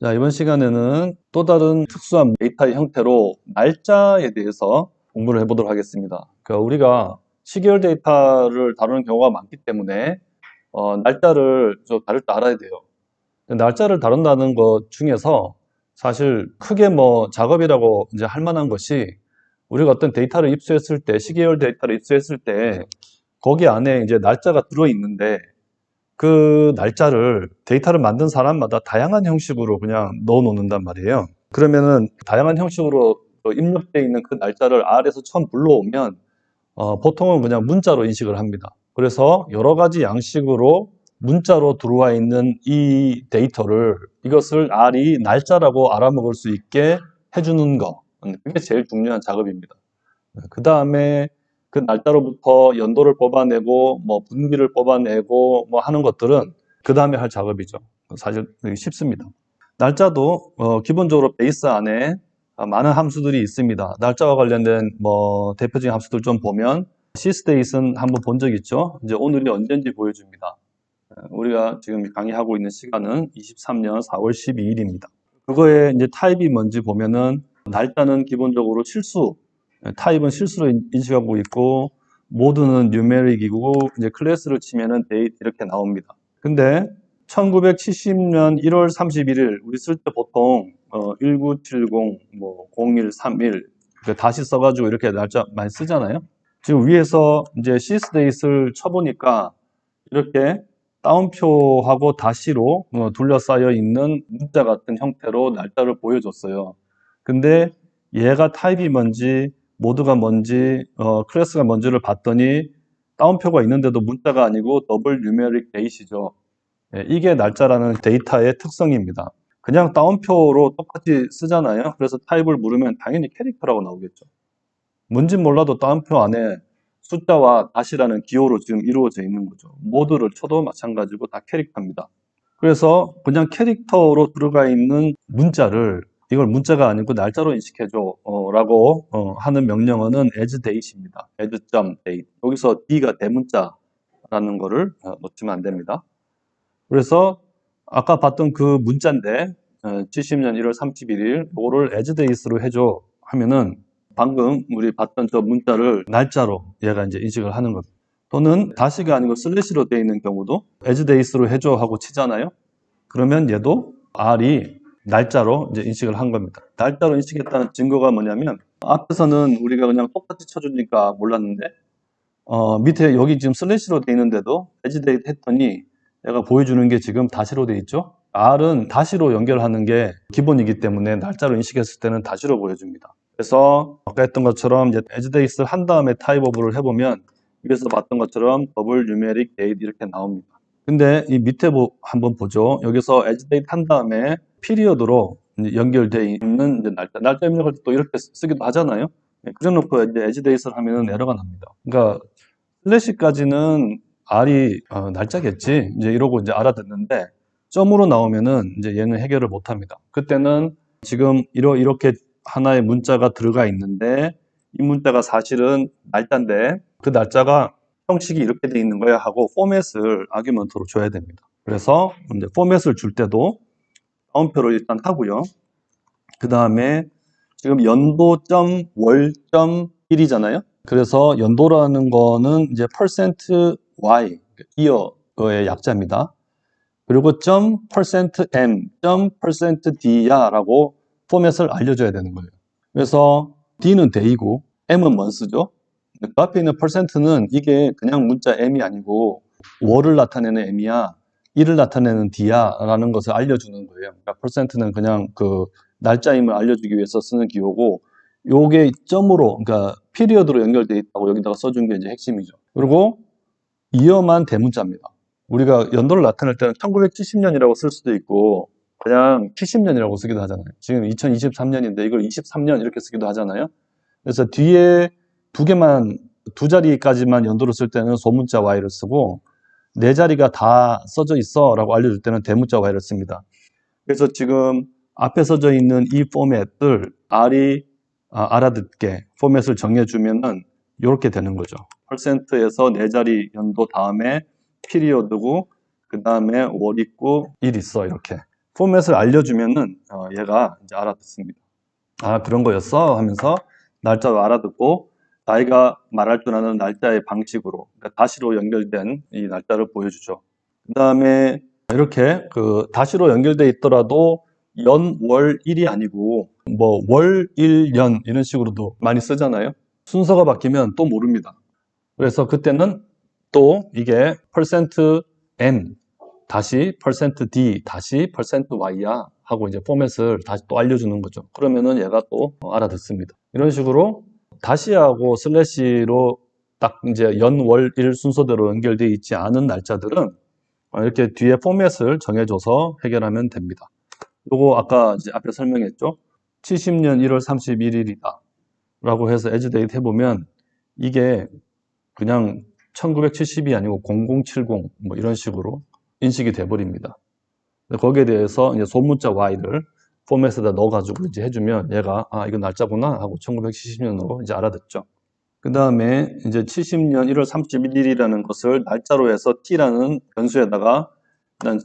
자, 이번 시간에는 또 다른 특수한 데이터의 형태로 날짜에 대해서 공부를 해보도록 하겠습니다. 그러니까 우리가 시계열 데이터를 다루는 경우가 많기 때문에 날짜를 좀 다룰 줄 알아야 돼요. 날짜를 다룬다는 것 중에서 사실 크게 뭐 작업이라고 이제 할 만한 것이 우리가 어떤 데이터를 입수했을 때, 시계열 데이터를 입수했을 때 거기 안에 이제 날짜가 들어있는데 그 날짜를 데이터를 만든 사람마다 다양한 형식으로 그냥 넣어 놓는단 말이에요. 그러면은 다양한 형식으로 입력되어 있는 그 날짜를 R에서 처음 불러오면 보통은 그냥 문자로 인식을 합니다. 그래서 여러 가지 양식으로 문자로 들어와 있는 이 데이터를 이것을 R이 날짜라고 알아먹을 수 있게 해주는 거. 그게 제일 중요한 작업입니다. 그 다음에 그 날짜로부터 연도를 뽑아내고 뭐 분기를 뽑아내고 뭐 하는 것들은 그 다음에 할 작업이죠. 사실 되게 쉽습니다. 날짜도 기본적으로 베이스 안에 많은 함수들이 있습니다. 날짜와 관련된 뭐 대표적인 함수들 좀 보면 sysdate는 한번 본 적 있죠. 이제 오늘이 언제인지 보여줍니다. 우리가 지금 강의하고 있는 시간은 23년 4월 12일입니다. 그거에 이제 타입이 뭔지 보면은 날짜는 기본적으로 실수, 타입은 실수로 인식하고 있고 모드는 뉴메릭이고 이제 클래스를 치면은 데이트 이렇게 나옵니다. 근데 1970년 1월 31일 우리 쓸 때 보통 1970 뭐 0131 다시 써가지고 이렇게 날짜 많이 쓰잖아요. 지금 위에서 이제 sysdate를 쳐보니까 이렇게 따옴표하고 다시로 둘러싸여 있는 문자 같은 형태로 날짜를 보여줬어요. 근데 얘가 타입이 뭔지, 모드가 뭔지, 클래스가 뭔지를 봤더니 따옴표가 있는데도 문자가 아니고 더블 뉴메릭 데이시죠. 이게 날짜라는 데이터의 특성입니다. 그냥 따옴표로 똑같이 쓰잖아요. 그래서 타입을 물으면 당연히 캐릭터라고 나오겠죠. 뭔지 몰라도 따옴표 안에 숫자와 다시라는 기호로 지금 이루어져 있는 거죠. 모드를 쳐도 마찬가지고 다 캐릭터입니다. 그래서 그냥 캐릭터로 들어가 있는 문자를 이걸 문자가 아니고 날짜로 인식해줘 라고 하는 명령어는 asDate입니다. as.date. 여기서 D가 대문자라는 거를 놓치면 안 됩니다. 그래서 아까 봤던 그 문자인데 70년 1월 31일 이거를 asDates로 해줘 하면은 방금 우리 봤던 저 문자를 날짜로 얘가 이제 인식을 하는 겁니다. 또는 다시가 아니고 슬래시로 되어 있는 경우도 asDates로 해줘 하고 치잖아요. 그러면 얘도 R이 날짜로 이제 인식을 한 겁니다. 날짜로 인식했다는 증거가 뭐냐면 앞에서는 우리가 그냥 똑같이 쳐주니까 몰랐는데 밑에 여기 지금 슬래시로 되어 있는데도 asDate 했더니 얘가 보여주는 게 지금 다시로 되어 있죠. R은 다시로 연결하는 게 기본이기 때문에 날짜로 인식했을 때는 다시로 보여줍니다. 그래서 아까 했던 것처럼 이제 asDate를 한 다음에 타입 오브를 해보면 위에서 봤던 것처럼 더블 뉴메릭 데이트 이렇게 나옵니다. 근데 이 밑에 한번 보죠. 여기서 asDate 한 다음에 피리어드로 연결되어 있는 이제 날짜 입력할 때 또 이렇게 쓰기도 하잖아요. 그래놓고 이제 asDate를 하면은 에러가 납니다. 그러니까 슬래시까지는 R이 날짜겠지 이제 이러고 이제 알아듣는데 점으로 나오면은 이제 얘는 해결을 못 합니다. 그때는 지금 이렇게 하나의 문자가 들어가 있는데 이 문자가 사실은 날짜인데 그 날짜가 형식이 이렇게 돼 있는 거야 하고 포맷을 아규먼트로 줘야 됩니다. 그래서 이제 포맷을 줄 때도 다운표로 일단 하고요. 그 다음에 지금 연도점 월점일이잖아요. 그래서 연도라는 거는 이제 %y, 이어의 약자입니다. 그리고 %m, %d야 라고 포맷을 알려줘야 되는 거예요. 그래서 d는 day고 m은 months죠. 그 앞에 있는 %는 이게 그냥 문자 m이 아니고 월을 나타내는 m이야, 일을 나타내는 d야 라는 것을 알려주는 거예요. 그러니까 %는 그냥 그 날짜임을 알려주기 위해서 쓰는 기호고 요게 점으로, 그러니까 피리어드로 연결되어 있다고 여기다가 써준 게 이제 핵심이죠. 그리고 이어만 대문자입니다. 우리가 연도를 나타낼 때는 1970년이라고 쓸 수도 있고 그냥 70년이라고 쓰기도 하잖아요. 지금 2023년인데 이걸 23년 이렇게 쓰기도 하잖아요. 그래서 뒤에 두 자리까지만 연도를 쓸 때는 소문자 Y를 쓰고 네 자리가 다 써져 있어 라고 알려줄 때는 대문자 Y를 씁니다. 그래서 지금 앞에 써져 있는 이 포맷을 R이 알아듣게 포맷을 정해주면은 이렇게 되는 거죠. %에서 네 자리 연도 다음에 피리어드고 그 다음에 월 있고 일 있어. 이렇게 포맷을 알려주면은 얘가 이제 알아듣습니다. 아, 그런 거였어 하면서 날짜로 알아듣고 자기가 말할 줄 아는 날짜의 방식으로, 그러니까 다시로 연결된 이 날짜를 보여주죠. 그 다음에 이렇게 그 다시로 연결돼 있더라도 연, 월, 일이 아니고 뭐 월, 일, 연 이런 식으로도 많이 쓰잖아요. 순서가 바뀌면 또 모릅니다. 그래서 그때는 또 이게 %m 다시 %d 다시 %y야 하고 이제 포맷을 다시 또 알려주는 거죠. 그러면은 얘가 또 알아듣습니다. 이런 식으로 다시하고 슬래시로 딱 이제 연, 월, 일 순서대로 연결되어 있지 않은 날짜들은 이렇게 뒤에 포맷을 정해줘서 해결하면 됩니다. 요거 아까 이제 앞에 설명했죠. 70년 1월 31일이다 라고 해서 에즈데이트 해보면 이게 그냥 1970이 아니고 0070 뭐 이런 식으로 인식이 돼버립니다. 거기에 대해서 이제 소문자 Y를 포맷에다 넣어가지고 이제 해주면 얘가 아, 이거 날짜구나 하고 1970년으로 이제 알아듣죠. 그 다음에 이제 70년 1월 31일이라는 것을 날짜로 해서 T라는 변수에다가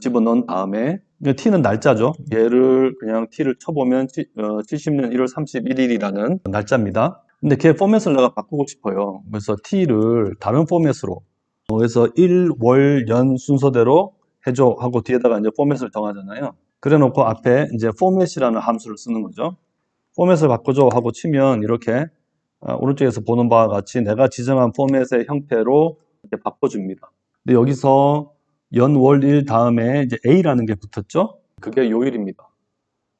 집어넣은 다음에 T는 날짜죠. 얘를 그냥 T를 쳐보면 70년 1월 31일이라는 날짜입니다. 근데 걔 포맷을 내가 바꾸고 싶어요. 그래서 T를 다른 포맷으로 그래서 일, 월, 연 순서대로 해줘 하고 뒤에다가 이제 포맷을 정하잖아요. 그래 놓고 앞에 이제 포맷이라는 함수를 쓰는 거죠. 포맷을 바꿔줘 하고 치면 이렇게 오른쪽에서 보는 바와 같이 내가 지정한 포맷의 형태로 이렇게 바꿔줍니다. 근데 여기서 연, 월, 일 다음에 이제 A라는 게 붙었죠? 그게 요일입니다.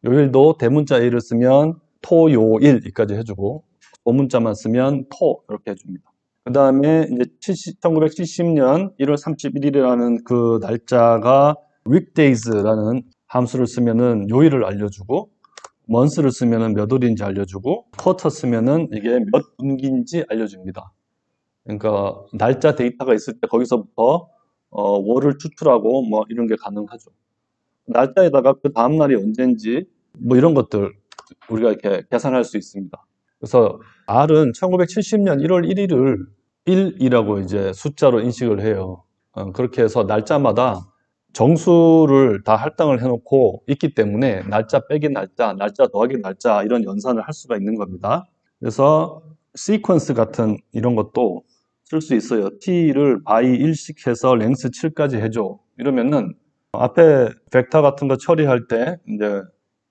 요일도 대문자 A를 쓰면 토, 요, 일까지 해주고 소문자만 쓰면 토 이렇게 해줍니다. 그 다음에 이제 1970년 1월 31일이라는 그 날짜가 weekdays라는 함수를 쓰면은 요일을 알려주고 month를 쓰면은 몇 월인지 알려주고 quarter 쓰면은 이게 몇 분기인지 알려줍니다. 그러니까 날짜 데이터가 있을 때 거기서부터 월을 추출하고 뭐 이런 게 가능하죠. 날짜에다가 그 다음 날이 언제인지 뭐 이런 것들 우리가 이렇게 계산할 수 있습니다. 그래서 R은 1970년 1월 1일을 1이라고 이제 숫자로 인식을 해요. 그렇게 해서 날짜마다 정수를 다 할당을 해놓고 있기 때문에 날짜 빼기 날짜, 날짜 더하기 날짜 이런 연산을 할 수가 있는 겁니다. 그래서 시퀀스 같은 이런 것도 쓸 수 있어요. T를 by 1씩 해서 랭스 7까지 해줘. 이러면은 앞에 벡터 같은 거 처리할 때 이제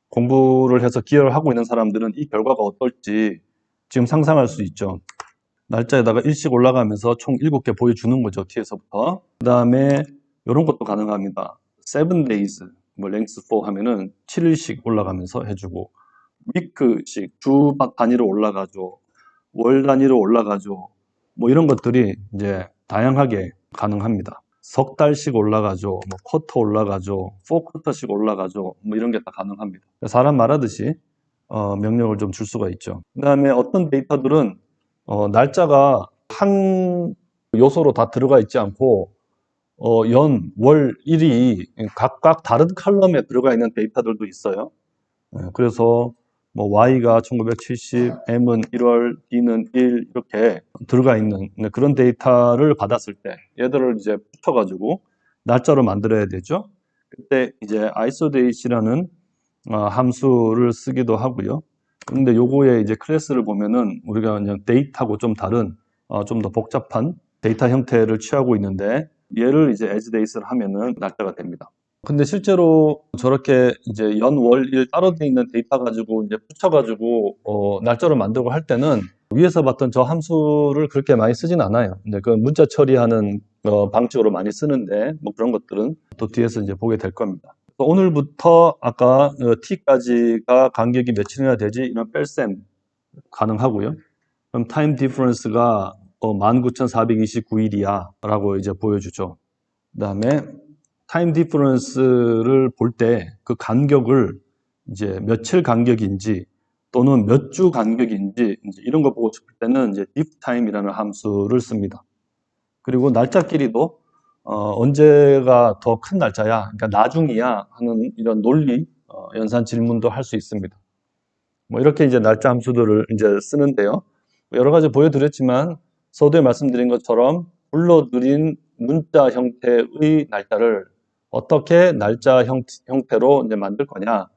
공부를 해서 기여를 하고 있는 사람들은 이 결과가 어떨지 지금 상상할 수 있죠. 날짜에다가 일씩 올라가면서 총 7개 보여주는 거죠. T에서부터. 그 다음에 이런 것도 가능합니다. 7 days, 뭐 length 4 하면은 7일씩 올라가면서 해주고 week씩 주 단위로 올라가죠. 월 단위로 올라가죠. 뭐 이런 것들이 이제 다양하게 가능합니다. 석 달씩 올라가죠. 뭐 쿼터 올라가죠. 4쿼터씩 올라가죠. 뭐 이런 게 다 가능합니다. 사람 말하듯이 명령을 좀 줄 수가 있죠. 그 다음에 어떤 데이터들은 날짜가 한 요소로 다 들어가 있지 않고 연, 월, 일이 각각 다른 칼럼에 들어가 있는 데이터들도 있어요. 그래서 뭐 Y가 1970, M은 1월, D는 1 이렇게 들어가 있는 그런 데이터를 받았을 때 얘들을 이제 붙여가지고 날짜로 만들어야 되죠. 그때 이제 isodate라는 함수를 쓰기도 하고요. 근데 요거의 이제 클래스를 보면은 우리가 그냥 데이터하고 좀 다른 좀 더 복잡한 데이터 형태를 취하고 있는데 얘를 이제 as date를 하면은 날짜가 됩니다. 근데 실제로 저렇게 이제 연, 월, 일 따로 돼 있는 데이터 가지고 이제 붙여가지고 날짜를 만들고 할 때는 위에서 봤던 저 함수를 그렇게 많이 쓰진 않아요. 근데 그 문자 처리하는 방식으로 많이 쓰는데 뭐 그런 것들은 또 뒤에서 이제 보게 될 겁니다. 오늘부터 아까 t까지가 간격이 며칠이나 되지 이런 뺄셈 가능하고요. 그럼 타임 디퍼런스가 19,429일이야 라고 이제 보여주죠. 그 다음에 타임 디퍼런스를 볼 때 그 간격을 이제 며칠 간격인지 또는 몇 주 간격인지 이제 이런 거 보고 싶을 때는 이제 difftime이라는 함수를 씁니다. 그리고 날짜 길이도 언제가 더 큰 날짜야, 그러니까 나중이야 하는 이런 논리 연산 질문도 할 수 있습니다. 뭐 이렇게 이제 날짜 함수들을 이제 쓰는데요. 여러 가지 보여드렸지만 서두에 말씀드린 것처럼 불러들인 문자 형태의 날짜를 어떻게 날짜 형태로 이제 만들 거냐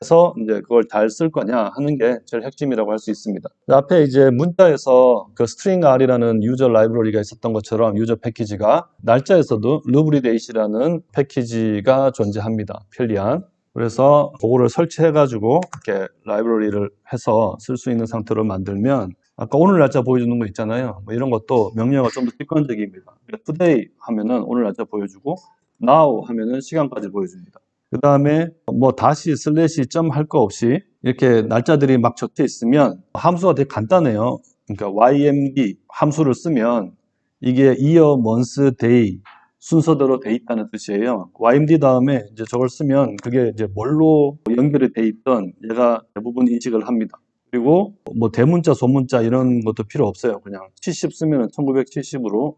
해서 이제 그걸 잘 쓸 거냐 하는 게 제일 핵심이라고 할 수 있습니다. 앞에 이제 문자에서 그 string R이라는 유저 라이브러리가 있었던 것처럼 유저 패키지가 날짜에서도 루브리데이시라는 패키지가 존재합니다. 편리한. 그래서 그거를 설치해 가지고 이렇게 라이브러리를 해서 쓸 수 있는 상태로 만들면 아까 오늘 날짜 보여주는 거 있잖아요. 뭐 이런 것도 명령어가 좀 더 직관적입니다. today 하면은 오늘 날짜 보여주고 now 하면은 시간까지 보여줍니다. 그 다음에 뭐 다시 슬래시 점 할 거 없이 이렇게 날짜들이 막 적혀 있으면 함수가 되게 간단해요. 그러니까 YMD 함수를 쓰면 이게 year, month, day 순서대로 돼 있다는 뜻이에요. YMD 다음에 이제 저걸 쓰면 그게 이제 뭘로 연결이 돼 있던 얘가 대부분 인식을 합니다. 그리고 뭐 대문자, 소문자 이런 것도 필요 없어요. 그냥 70 쓰면 1970으로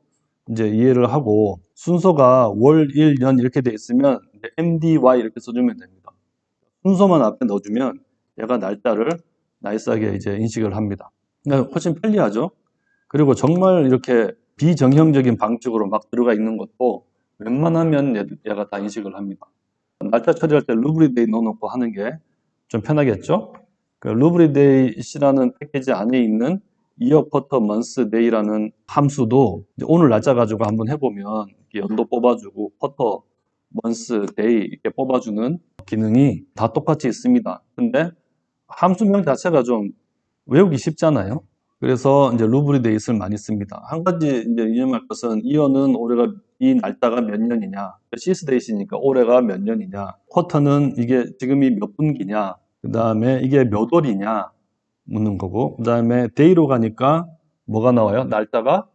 이제 이해를 하고 순서가 월, 일, 년 이렇게 돼 있으면 MDY 이렇게 써주면 됩니다. 순서만 앞에 넣어주면 얘가 날짜를 나이스하게 이제 인식을 합니다. 그러니까 훨씬 편리하죠. 그리고 정말 이렇게 비정형적인 방식으로 막 들어가 있는 것도 웬만하면 얘가 다 인식을 합니다. 날짜 처리할 때 루브리데이 넣어놓고 하는 게 좀 편하겠죠? 그 루브리데이라는 패키지 안에 있는 year, quarter, month, day라는 함수도 오늘 날짜 가지고 한번 해보면 연도 뽑아주고 quarter, month, day 이렇게 뽑아주는 기능이 다 똑같이 있습니다. 근데 함수명 자체가 좀 외우기 쉽잖아요. 그래서 이제 루브리데이를 많이 씁니다. 한 가지 이제 이념할 것은 year는 올해가 이 날짜가 몇 년이냐, 시스데이시니까 올해가 몇 년이냐, 쿼터는 이게 지금이 몇 분기냐, 그 다음에 이게 몇 월이냐 묻는 거고, 그 다음에 데이로 가니까 뭐가 나와요? 날짜가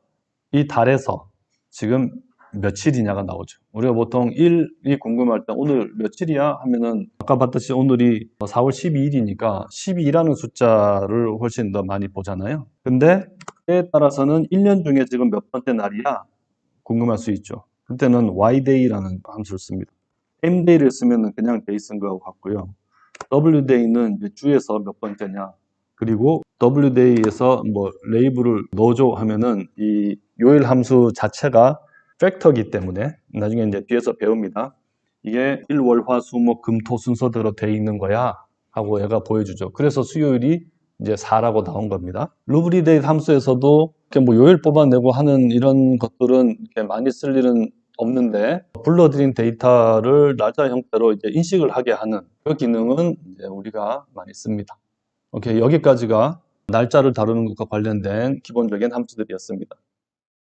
이 달에서 지금 며칠이냐가 나오죠. 우리가 보통 일이 궁금할 때 오늘 며칠이야 하면은 아까 봤듯이 오늘이 4월 12일이니까 12라는 숫자를 훨씬 더 많이 보잖아요. 근데 때에 따라서는 1년 중에 지금 몇 번째 날이야 궁금할 수 있죠. 그때는 yday라는 함수를 씁니다. mday를 쓰면은 그냥 day 쓴 거하고 같고요. wday는 주에서 몇 번째냐, 그리고 wday에서 뭐 레이블을 넣어줘 하면은 이 요일 함수 자체가 팩터이기 때문에 나중에 이제 뒤에서 배웁니다. 이게 일, 월, 화, 수, 목, 금, 토 순서대로 돼 있는 거야 하고 얘가 보여주죠. 그래서 수요일이 이제 4라고 나온 겁니다. 루브리데이 함수에서도 이렇게 뭐 요일 뽑아내고 하는 이런 것들은 이렇게 많이 쓸 일은 없는데 불러들인 데이터를 날짜 형태로 이제 인식을 하게 하는 그 기능은 이제 우리가 많이 씁니다. 오케이, 여기까지가 날짜를 다루는 것과 관련된 기본적인 함수들이었습니다.